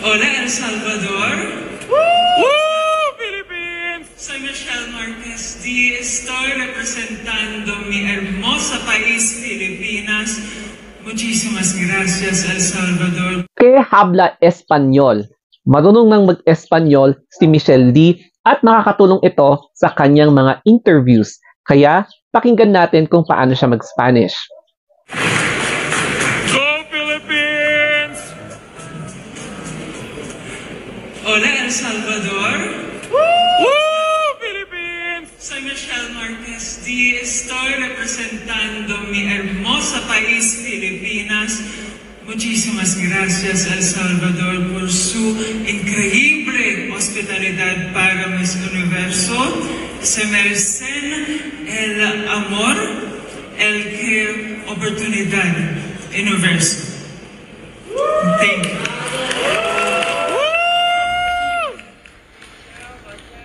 Hola, El Salvador. ¡Woo! ¡Philippines! Soy Michelle Marquez D. Estoy representando mi hermosa país, Filipinas. Muchísimas gracias, El Salvador. Que habla Espanyol. Marunong nang mag-Espanyol si Michelle D. at makakatulong ito sa kanyang mga interviews. Kaya, pakinggan natin kung paano siya mag-Spanish. Go Philippines! Hola, El Salvador. ¡Woo! ¡Philippines! Soy Michelle Marquez D. Estoy representando mi hermosa país, Filipinas. Muchísimas gracias, El Salvador, por su increíble hospitalidad para Miss Universo. Se merecen el amor, el que oportunidad, Universo. Thank you.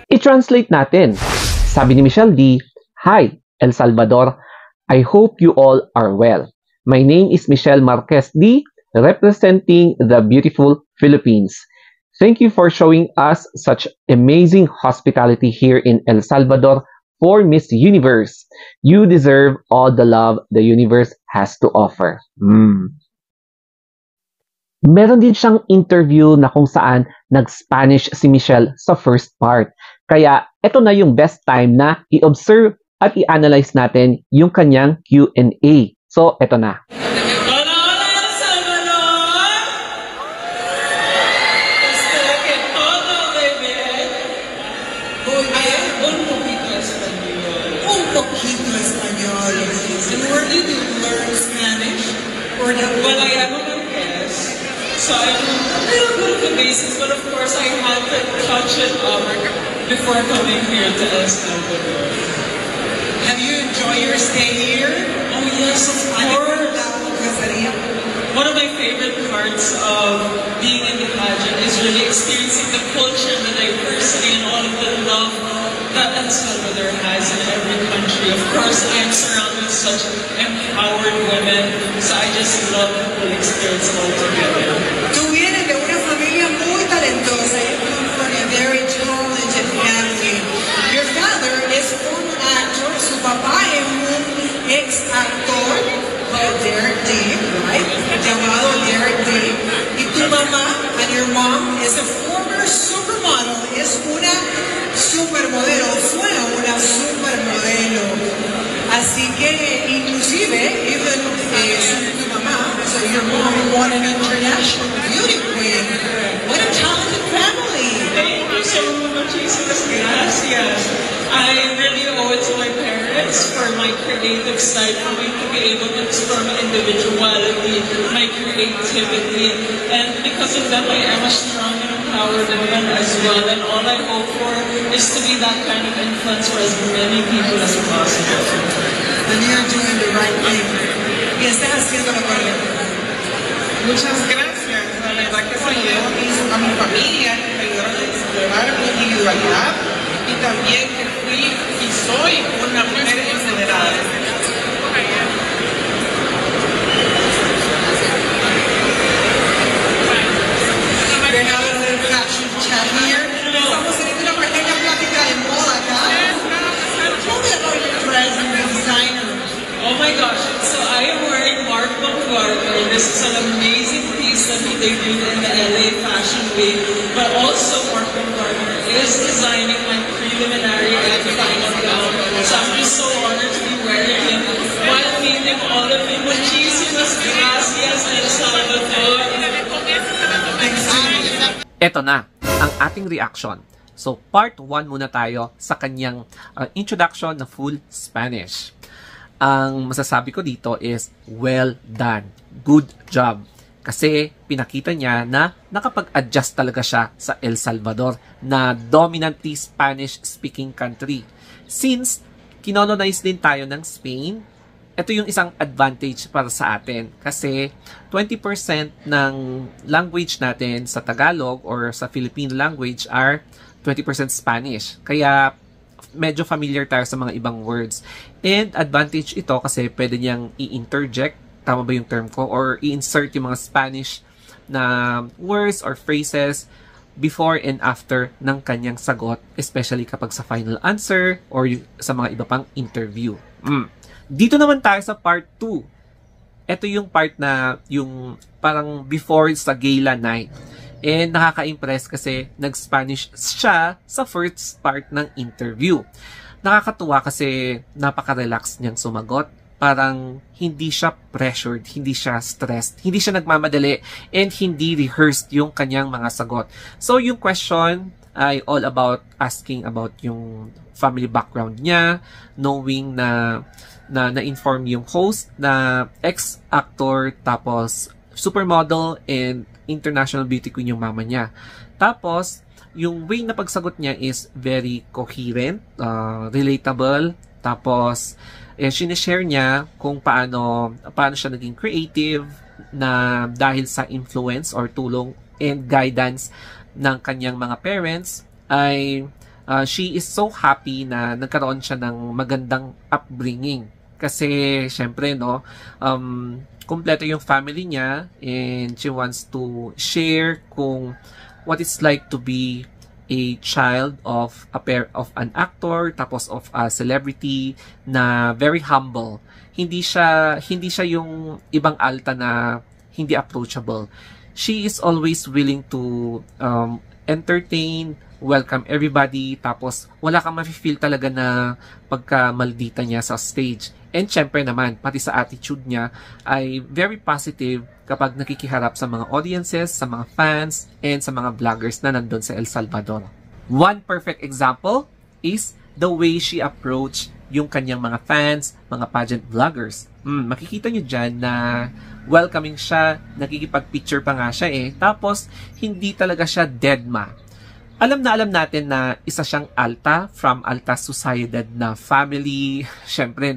I-translate natin. Sabi ni Michelle D., Hi, El Salvador. I hope you all are well. My name is Michelle Marquez D., representing the beautiful Philippines. Thank you for showing us such amazing hospitality here in El Salvador for Miss Universe. You deserve all the love the universe has to offer. Meron din siyang interview na kung saan nag-Spanish si Michelle sa first part. Kaya ito na yung best time na i-observe at i-analyze natin yung kanyang Q&A. So, ito na. Well, I am a Marquez, so I know a little bit of the basics, but of course I had to touch it up before coming here to El Salvador. Have you enjoyed your stay here? Oh yes, of course. One of my favorite parts of being in the pageant is really experiencing the culture, the diversity, and all of the love that El Salvador has in every country. Of course, I am surrounded with such empowered women, so I just love the whole experience altogether. Tú vienes de una familia muy talentosa. You come from a very talented family. Your father is un actor. Su papá es un ex-actor called Derek Deep, right? Llamado Derek Deep. Y tu mamá, and your mom, is a former supermodel. Es una supermodelo. Fue una supermodelo. Así que, inclusive, even tu mamá, so your mom won an international beauty queen. What a talented family! Thank you so much, muchísimas gracias. I really owe it to my parents for my creative side, for me to be able to explore my individuality, my creativity, and because of them, I am a strong and empowered woman as well, and all I hope for is to be that kind of influence for as many people as possible. And you're doing the right thing. Y estás haciendo lo correcto. Muchas gracias. La verdad que saludé a mi familia, que me ayudaron a explorar mi individualidad y también que fui y soy una mujer empoderada. We're having a little fashion chat here. Estamos teniendo una pequeña plática de moda acá. Tell me about your dress and your designer. Oh my gosh, so I am wearing Marc McGuarter. This is an amazing piece that he debuted in the LA Fashion Week, but also Marc McGuarter is designing my preliminary and final gown. So I'm just so honored to be wearing it while meeting all of you. Muchísimas gracias, El Salvador. Ito na ang ating reaction. So, part 1 muna tayo sa kanyang introduction na full Spanish. Ang masasabi ko dito is, well done. Good job. Kasi pinakita niya na nakapag-adjust talaga siya sa El Salvador na dominantly Spanish-speaking country. Since kinolonize din tayo ng Spain, ito yung isang advantage para sa atin. Kasi 20% ng language natin sa Tagalog or sa Philippine language are 20% Spanish. Kaya medyo familiar tayo sa mga ibang words. And advantage ito kasi pwede niyang i-interject, tama ba yung term ko, or i-insert yung mga Spanish words or phrases before and after ng kanyang sagot, especially kapag sa final answer or sa mga iba pang interview. Dito naman tayo sa part 2. Ito yung part na yung parang before sa gala night. And nakaka-impress kasi nag-Spanish siya sa first part ng interview. Nakakatuwa kasi napaka-relax niyang sumagot. Parang hindi siya pressured, hindi siya stressed, hindi siya nagmamadali, and hindi rehearsed yung kanyang mga sagot. So yung question ay all about asking about yung family background niya, knowing na-inform yung host na ex-actor, tapos supermodel and international beauty queen yung mama niya. Tapos yung way na pagsagot niya is very coherent, relatable, tapos sinishare niya kung paano siya naging creative na dahil sa influence or tulong and guidance ng kanyang mga parents ay she is so happy na nagkaroon siya ng magandang upbringing. Kasi syempre kumpleto yung family niya and she wants to share kung what it's like to be a child of an actor, tapos of a celebrity na very humble. Hindi siya yung ibang alta na hindi approachable. She is always willing to entertain, welcome everybody, tapos wala kang mafe-feel talaga na pagka-maldita niya sa stage. And syempre naman, pati sa attitude niya ay very positive kapag nakikiharap sa mga audiences, sa mga fans, and sa mga vloggers na nandun sa El Salvador. One perfect example is the way she approached yung kanyang mga fans, mga pageant vloggers. Makikita nyo dyan na welcoming siya, nakikipag-picture pa nga siya tapos hindi talaga siya deadma. Alam natin na isa siyang alta, from alta sociedad na family. Syempre,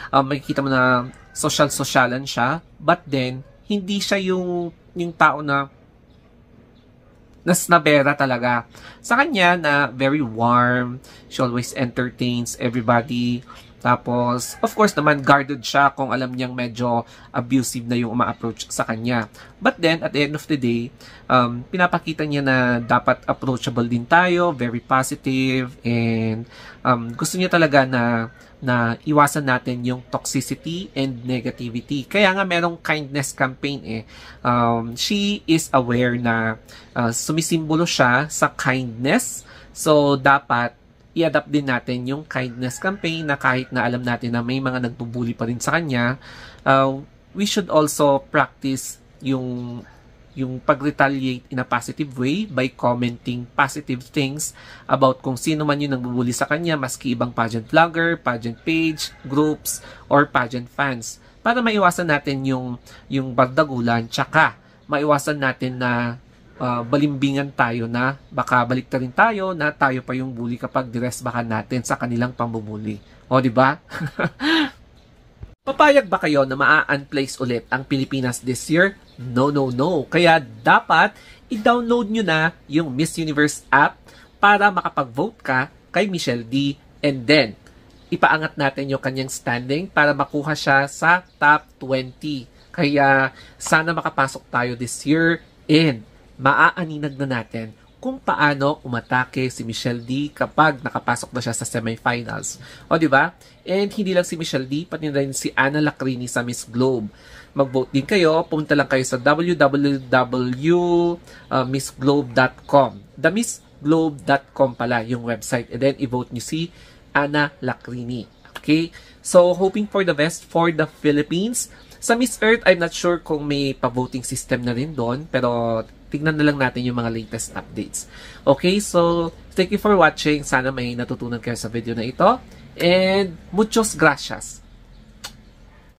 makikita mo na social-socialan siya. But then, hindi siya yung tao na nasnabera talaga. Sa kanya na very warm, she always entertains everybody. Tapos, of course naman, guarded siya kung alam niyang medyo abusive na yung uma-approach sa kanya. But then, at the end of the day, pinapakita niya na dapat approachable din tayo, very positive, and gusto niya talaga na iwasan natin yung toxicity and negativity. Kaya nga merong kindness campaign she is aware na sumisimbolo siya sa kindness. So, dapat i-adapt din natin yung kindness campaign na kahit na alam natin na may mga nagbubuli pa rin sa kanya, we should also practice yung pag-retaliate in a positive way by commenting positive things about kung sino man yung nagbubuli sa kanya, maski ibang pageant vlogger, pageant page, groups, or pageant fans. Para maiwasan natin yung bardagulan, tsaka maiwasan natin na balimbingan tayo na baka baliktarin tayo na tayo pa yung bully kapag diresbahan natin sa kanilang pambubuli. O, di ba? Papayag ba kayo na maa-unplace ulit ang Pilipinas this year? No. Kaya dapat i-download nyo na yung Miss Universe app para makapag-vote ka kay Michelle D. And then, ipaangat natin yung kanyang standing para makuha siya sa top 20. Kaya sana makapasok tayo this year and maaaninag na natin kung paano umatake si Michelle D kapag nakapasok na siya sa semifinals. O, di ba? And hindi lang si Michelle D, pati rin si Ana Lacrini sa Miss Globe. Mag-vote din kayo. Pumunta lang kayo sa www.missglobe.com. TheMissGlobe.com pala yung website. And then, i-vote nyo si Ana Lacrini. Okay? So, hoping for the best for the Philippines. Sa Miss Earth, I'm not sure kung may pa-voting system na rin doon. Pero, tignan na lang natin yung mga latest updates. Okay, so thank you for watching. Sana may natutunan kayo sa video na ito. And muchos gracias.